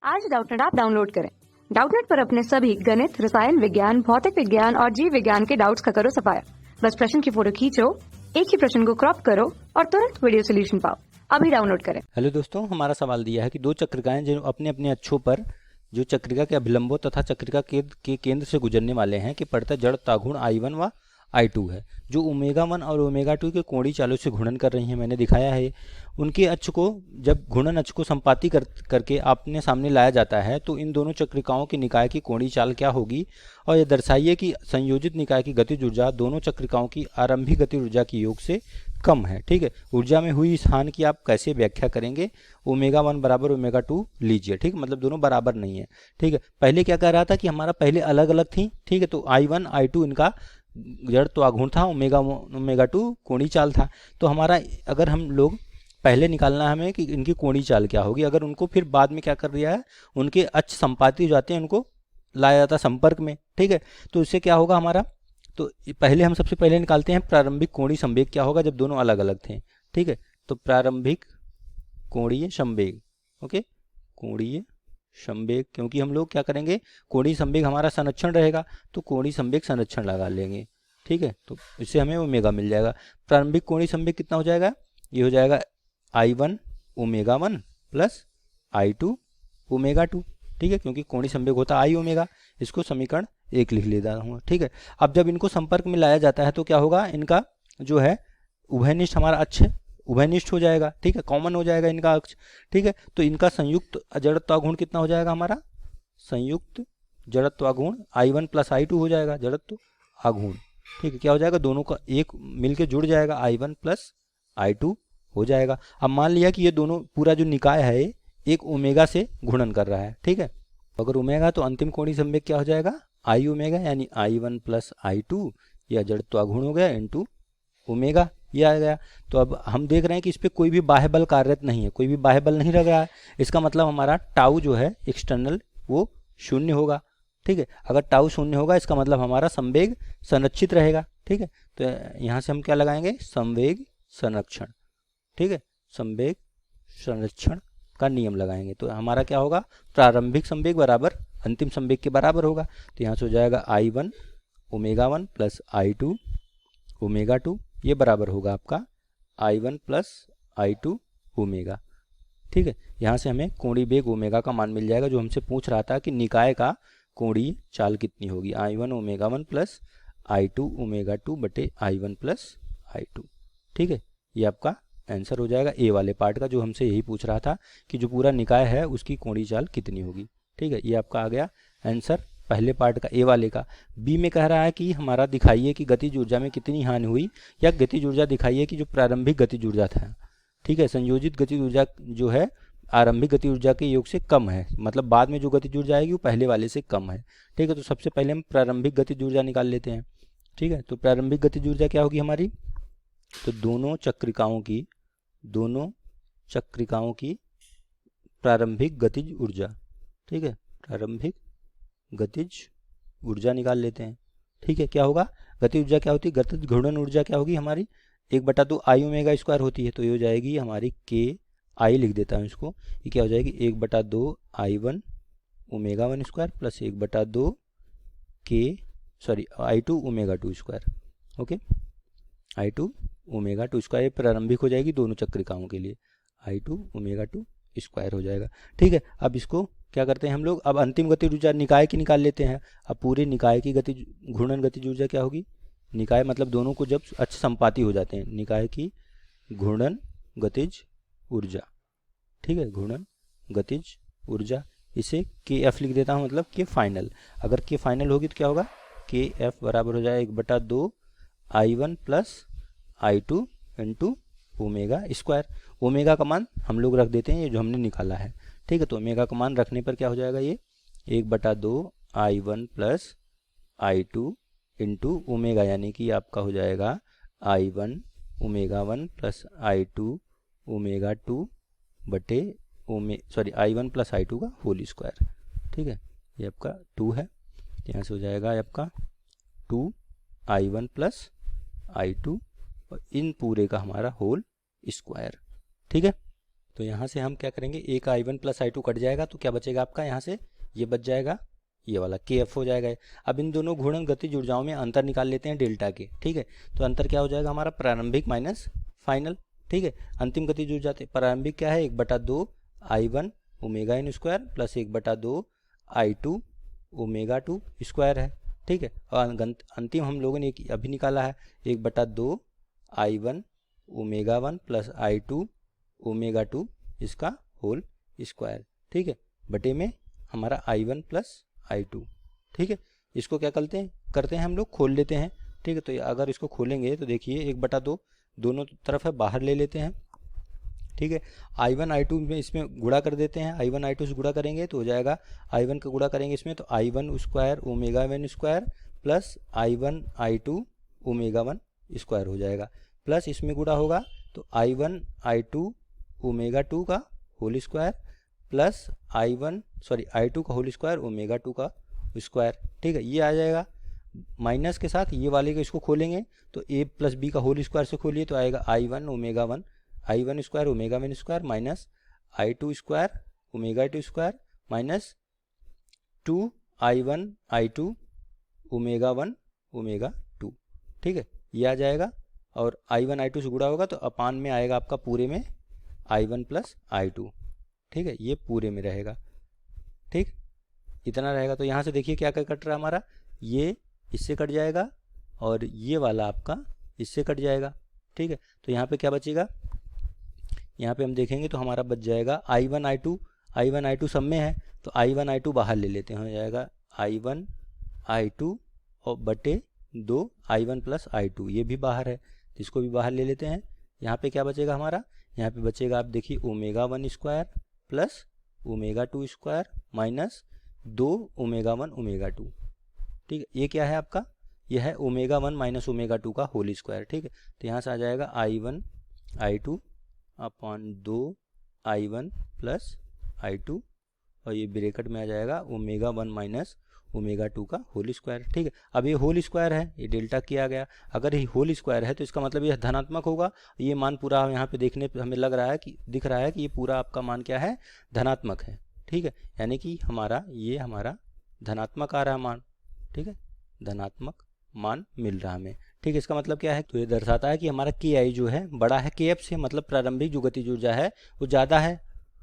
आज Doubtnut app download करें। Doubtnut पर अपने सभी गणित, रसायन विज्ञान, भौतिक विज्ञान और जीव विज्ञान के डाउट्स का करो सफाया। बस प्रश्न की फोटो खींचो, एक ही प्रश्न को क्रॉप करो और तुरंत वीडियो सोल्यूशन पाओ। अभी डाउनलोड करें। हेलो दोस्तों, हमारा सवाल दिया है कि दो चक्रिकाएं जो अपने अपने अक्षों पर जो चक्रिका के अभिलंबों तथा चक्रिका के केंद्र से गुजरने वाले हैं कि पड़ता जड़ता गुण I1 व I2 है, जो ओमेगा 1 और ओमेगा 2 के कोणीय चालों से घूर्णन कर रही हैं। मैंने दिखाया है उनके अक्ष को जब घूर्णन अक्ष को संपाती करके आपने सामने लाया जाता है तो इन दोनों चक्रिकाओं के निकाय की कोणीय चाल क्या होगी, और यह दर्शाइए कि संयोजित निकाय की गतिज ऊर्जा दोनों चक्रिकाओं की आरंभिक गतिज ऊर्जा के योग से कम है। ठीक है, ऊर्जा में हुई इस हानि की आप कैसे व्याख्या करेंगे। ओमेगा 1 बराबर ओमेगा 2 लीजिए। ठीक, मतलब दोनों बराबर नहीं है। ठीक है, पहले क्या कह रहा था कि हमारा पहले अलग अलग थी। ठीक है, तो I1 I2 इनका जड़ तो आघूर्ण था, ओमेगा 2 कोणीय चाल था। तो हमारा अगर हम लोग पहले निकालना है हमें कि इनकी कोणीय चाल क्या होगी। अगर उनको फिर बाद में क्या कर दिया है, उनके अक्ष संपाती हो जाते हैं, उनको लाया जाता है संपर्क में। ठीक है, तो इससे क्या होगा हमारा, तो पहले हम सबसे पहले निकालते हैं प्रारंभिक कोणीय संवेग क्या होगा जब दोनों अलग अलग थे। ठीक है, तो प्रारंभिक कोणीय संवेग, ओके, कोणीय संवेग, क्योंकि हम लोग क्या करेंगे, कोणीय संवेग हमारा संरक्षण रहेगा तो कोणीय संवेग संरक्षण लगा लेंगे। ठीक है, तो इससे हमें ओमेगा मिल जाएगा। प्रारंभिक कोणीय संवेग कितना हो जाएगा, ये हो जाएगा I1 omega 1 plus I2 omega 2। ठीक है, क्योंकि कोणीय संवेग होता है I ओमेगा। इसको समीकरण 1 लिख लेता हूँ। ठीक है, अब जब इनको संपर्क में लाया जाता है तो क्या होगा, इनका जो है उभयनिष्ठ हमारा अक्ष उभयनिष्ठ हो जाएगा। ठीक है, कॉमन हो जाएगा इनका अक्ष। ठीक है, तो इनका संयुक्त जड़त्वाघूर्ण कितना हो जाएगा, हमारा संयुक्त जड़त्वाघूर्ण I1 प्लस I2 हो जाएगा जड़त्व आघूर्ण। ठीक है, क्या हो जाएगा, दोनों का एक मिलके जुड़ जाएगा, I1 प्लस I2 हो जाएगा। अब मान लिया कि ये दोनों पूरा जो निकाय है एक ओमेगा से घूर्णन कर रहा है। ठीक है, अगर ओमेगा तो अंतिम कोणीय संवेग क्या हो जाएगा, I ओमेगा, यानी I1 प्लस I2 या जड़त्वाघूर्ण हो गया इनटू ओमेगा, ये आ गया। तो अब हम देख रहे हैं कि इस पर कोई भी बाह्य बल कार्यरत नहीं है, कोई भी बाह्य बल नहीं लग रहा है। इसका मतलब हमारा टाउ जो है एक्सटर्नल वो शून्य होगा। ठीक है, अगर टाउ शून्य होगा इसका मतलब हमारा संवेग संरक्षित रहेगा। ठीक है, तो यहाँ से हम क्या लगाएंगे, संवेग संरक्षण। ठीक है, संवेग संरक्षण का नियम लगाएंगे तो हमारा क्या होगा, प्रारंभिक संवेग बराबर अंतिम संवेग के बराबर होगा। तो यहाँ से हो जाएगा I1 omega 1 plus I2 omega 2, ये बराबर होगा आपका I1 प्लस I2 ओमेगा। ठीक है, यहाँ से हमें कोणीय वेग ओमेगा का मान मिल जाएगा, जो हमसे पूछ रहा था कि निकाय का कोणीय चाल कितनी होगी, I1 omega 1 plus I2 omega 2 बटे I1 प्लस I2। ठीक है, ये आपका आंसर हो जाएगा ए वाले पार्ट का, जो हमसे यही पूछ रहा था कि जो पूरा निकाय है उसकी कोणीय चाल कितनी होगी। ठीक है, ये आपका आ गया आंसर पहले पार्ट का, ए वाले का। बी में कह रहा है कि हमारा दिखाइए कि गतिज ऊर्जा में कितनी हानि हुई, या गतिज ऊर्जा दिखाइए कि जो प्रारंभिक गतिज ऊर्जा था, ठीक है, संयोजित गतिज ऊर्जा जो है आरंभिक गतिज ऊर्जा के योग से कम है, मतलब बाद में जो गतिज ऊर्जा आएगी वो पहले वाले से कम है। ठीक है, तो सबसे पहले हम प्रारंभिक गतिज ऊर्जा निकाल लेते हैं। ठीक है, तो प्रारंभिक गतिज ऊर्जा क्या होगी हमारी, तो दोनों चक्रिकाओं की प्रारंभिक गतिज ऊर्जा। ठीक है, प्रारंभिक गतिज ऊर्जा निकाल लेते हैं। ठीक है, क्या होगा, गतिज ऊर्जा क्या होती है, गतिज घूर्णन ऊर्जा क्या होगी हमारी, 1/2 I ओमेगा स्क्वायर होती है। तो ये हो जाएगी हमारी KI, लिख देता हूँ इसको, ये क्या हो जाएगी 1/2 I1 omega 1 square plus 1/2 I2 omega 2 square. Okay, I2 omega 2 square प्रारंभिक हो जाएगी दोनों चक्रिकाओं के लिए, I2 ओमेगा 2 स्क्वायर हो जाएगा। ठीक है, अब इसको क्या करते हैं हम लोग, अब अंतिम गतिज ऊर्जा निकाय की निकाल लेते हैं। अब पूरे निकाय की गतिज घूर्णन गतिज ऊर्जा क्या होगी, निकाय मतलब दोनों को जब अक्ष संपाती हो जाते हैं, निकाय की घूर्णन गतिज ऊर्जा। ठीक है, घूर्णन गतिज ऊर्जा, इसे KF लिख देता हूँ, मतलब K फाइनल। अगर K फाइनल होगी तो क्या होगा, KF बराबर हो जाएगा 1/2 I1 plus I2 into omega square. Omega का मान हम लोग रख देते हैं, ये जो हमने निकाला है। ठीक है, तो ओमेगा का मान रखने पर क्या हो जाएगा, ये 1/2 I1 plus I2 into omega, यानी कि आपका हो जाएगा I1 omega 1 plus I2 omega 2 बटे I1 प्लस I2 का होल स्क्वायर। ठीक है, ये आपका 2 है, यहाँ से हो जाएगा आपका 2 I1 प्लस I2 और इन पूरे का हमारा होल स्क्वायर। ठीक है, तो यहाँ से हम क्या करेंगे, एक I1 प्लस I2 कट जाएगा तो क्या बचेगा आपका, यहाँ से ये बच जाएगा, ये वाला KF हो जाएगा। अब इन दोनों घूर्णन गतिज ऊर्जाओं में अंतर निकाल लेते हैं डेल्टा के, ठीक है। तो अंतर क्या हो जाएगा हमारा, प्रारंभिक माइनस फाइनल, ठीक है। अंतिम गतिज ऊर्जा प्रारंभिक क्या है, 1/2 I1 omega n square plus 1/2 I2 omega 2 square है, ठीक है। और अंतिम हम लोगों ने अभी निकाला है 1/2 I1 omega 1 plus I2 omega 2 इसका होल स्क्वायर, ठीक है, बटे में हमारा I1 प्लस I2, ठीक है। इसको क्या करते हैं हम लोग, खोल लेते हैं, ठीक है। तो अगर इसको खोलेंगे तो देखिए 1/2 दोनों तरफ है, बाहर ले लेते हैं, ठीक है। I1 I2 में इसमें गुणा कर देते हैं, I1 I2 से गुणा करेंगे तो हो जाएगा, I1 का गुणा करेंगे इसमें तो I1 square omega 1 square plus I1 I2 omega 1 square हो जाएगा, प्लस इसमें गुणा होगा तो I1 I2 ओमेगा 2 का होल स्क्वायर प्लस I2 का होल स्क्वायर ओमेगा 2 का स्क्वायर, ठीक है। ये आ जाएगा माइनस के साथ, ये वाले को इसको खोलेंगे तो a प्लस बी का होल स्क्वायर से खोलिए तो आएगा I1 omega 1 I1 square omega 1 square minus I2 square omega 2 square minus 2 I1 I2 omega 1 omega 2, ठीक है। ये आ जाएगा और I1 I2 से गुणा होगा तो अपान में आएगा आपका पूरे में I1 प्लस I2, ठीक है। ये पूरे में रहेगा, ठीक, इतना रहेगा। तो यहाँ से देखिए क्या क्या कट रहा है हमारा, ये इससे कट जाएगा और ये वाला आपका इससे कट जाएगा, ठीक है। तो यहाँ पे क्या बचेगा, यहाँ पे हम देखेंगे तो हमारा बच जाएगा I1 I2 सब में है तो I1 I2 बाहर ले लेते हैं, हो जाएगा I1 I2 और बटे 2 I1 प्लस I2, ये भी बाहर है तो इसको भी बाहर ले लेते हैं। यहाँ पे क्या बचेगा हमारा, यहाँ पे बचेगा आप देखिए omega 1 square plus omega 2 square minus 2 omega 1 omega 2, ठीक है। ये क्या है आपका, यह है ओमेगा 1 माइनस ओमेगा 2 का होल स्क्वायर, ठीक है। तो यहाँ से आ जाएगा I1 I2 upon 2 I1 plus I2 और ये ब्रैकेट में आ जाएगा ओमेगा 1 माइनस ओमेगा 2 का होल स्क्वायर, ठीक है। अब ये होल स्क्वायर है, ये डेल्टा किया गया, अगर ये होल स्क्वायर है तो इसका मतलब ये धनात्मक होगा। ये मान पूरा यहाँ पे देखने पे हमें लग रहा है कि दिख रहा है कि ये पूरा आपका मान क्या है, धनात्मक है, ठीक है। यानी कि ये हमारा धनात्मक आ रहा मान, ठीक है, धनात्मक मान मिल रहा हमें, ठीक है। इसका मतलब क्या है, तो ये दर्शाता है कि हमारा KI जो है बड़ा है KF से, मतलब प्रारंभिक जो गतिज ऊर्जा है वो ज़्यादा है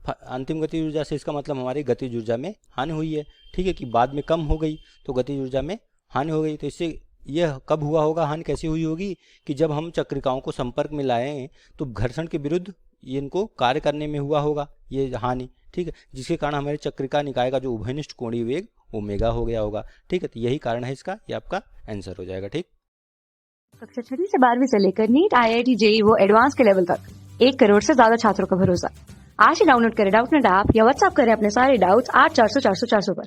अंतिम गतिज ऊर्जा से। इसका मतलब हमारी गतिज ऊर्जा में हानि हुई है, ठीक है, कि बाद में कम हो गई तो गतिज ऊर्जा में हानि हो गई। तो इससे यह कब हुआ होगा, हानि कैसी हुई होगी कि जब हम चक्रिकाओं को संपर्क में लाएँ तो घर्षण के विरुद्ध ये इनको कार्य करने में हुआ होगा ये हानि, ठीक है, जिसके कारण हमारे चक्रिका निकाय का जो उभयनिष्ठ कोणीय वेग ओमेगा हो गया होगा, ठीक है। तो यही कारण है इसका, ये आपका आंसर हो जाएगा, ठीक। कक्षा 6 से 12वीं से लेकर नीट IIT JEE वो एडवांस के लेवल तक 1 करोड़ से ज्यादा छात्रों का भरोसा। आज ही डाउनलोड करें डाउटनेट ऐप या व्हाट्सएप करें अपने सारे डाउट्स 8400 400 400 पर।